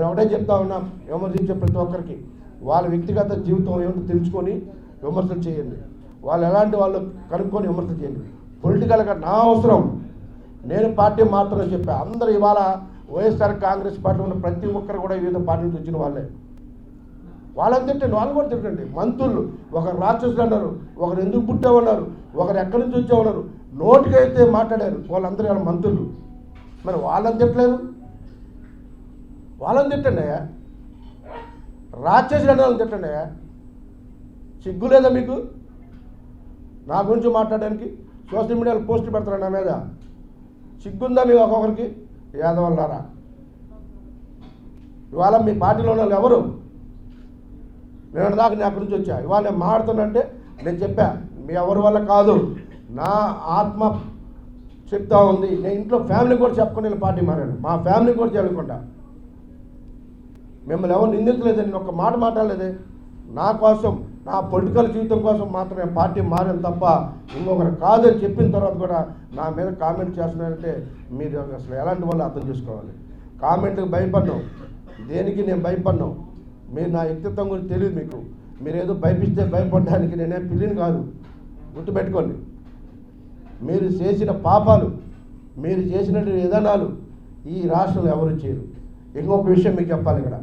ఒకటే చెప్తా ఉన్నా, విమర్శించే ప్రతి ఒక్కరికి వాళ్ళ వ్యక్తిగత జీవితం ఏమిటో తెలుసుకొని విమర్శలు చేయండి. వాళ్ళు ఎలాంటి వాళ్ళు కనుక్కొని విమర్శలు చేయండి. పొలిటికల్గా నా అవసరం, నేను పార్టీ మాత్రమే చెప్పా. అందరూ ఇవాళ వైఎస్ఆర్ కాంగ్రెస్ పార్టీ ఉన్న ప్రతి ఒక్కరు కూడా వివిధ పార్టీ నుంచి వచ్చిన వాళ్ళే. వాళ్ళని తిట్టండి, వాళ్ళు కూడా తిట్టండి. మంత్రులు ఒకరు రాక్షసులు అన్నారు, ఒకరు ఎందుకు పుట్టామన్నారు, ఒకరు ఎక్కడి నుంచి వచ్చామన్నారు, నోటికైతే మాట్లాడారు వాళ్ళందరూ వాళ్ళ మంత్రులు. మరి వాళ్ళని తిట్టలేదు, వాళ్ళని తిట్టండి అయ్యా. రాక్షసులు అనే వాళ్ళని తిట్టండి అయ్యా. సిగ్గు లేదా మీకు నా గురించి మాట్లాడడానికి? సోషల్ మీడియాలో పోస్టులు పెడతారా నా మీద? సిగ్గుందా మీకు ఒక్కొక్కరికి? యాదవల్లారా, ఇవాళ మీ పార్టీలో ఉన్న వాళ్ళు ఎవరు? నేను దాకా నేను అక్కడి నుంచి వచ్చా. ఇవాళ నేను మాట్లాడుతున్నంటే నేను చెప్పా, మీ ఎవరి వల్ల కాదు, నా ఆత్మ చెప్తా ఉంది. నేను ఇంట్లో ఫ్యామిలీ కూడా చెప్పుకుని నేను పార్టీ మారాను. మా ఫ్యామిలీ కూడా చదువుకుంటా. మిమ్మల్ని ఎవరు నిందించలేదే, నేను ఒక్క మాట మాట్లాడలేదే. నా కోసం, నా పొలిటికల్ జీవితం కోసం మాత్రం నేను పార్టీ మారాను తప్ప ఇంకొకరు కాదని చెప్పిన తర్వాత కూడా నా మీద కామెంట్ చేస్తున్నారంటే మీరు అసలు ఎలాంటి వాళ్ళు అర్థం చేసుకోవాలి. కామెంట్కి భయపడ్డాం, దేనికి నేను భయపడ్డాం. మీరు నా వ్యక్తిత్వం గురించి తెలియదు మీకు. మీరు ఏదో భయపిస్తే భయపడడానికి నేనే పిల్లిని కాదు, గుర్తుపెట్టుకోండి. మీరు చేసిన పాపాలు, మీరు చేసిన విధానాలు ఈ రాష్ట్రంలో ఎవరు చేయరు. ఇంకొక విషయం మీకు చెప్పాలి, ఇక్కడ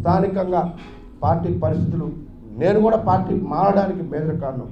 స్థానికంగా పార్టీ పరిస్థితులు, నేను కూడా పార్టీ మారడానికి మేజర్ కారణం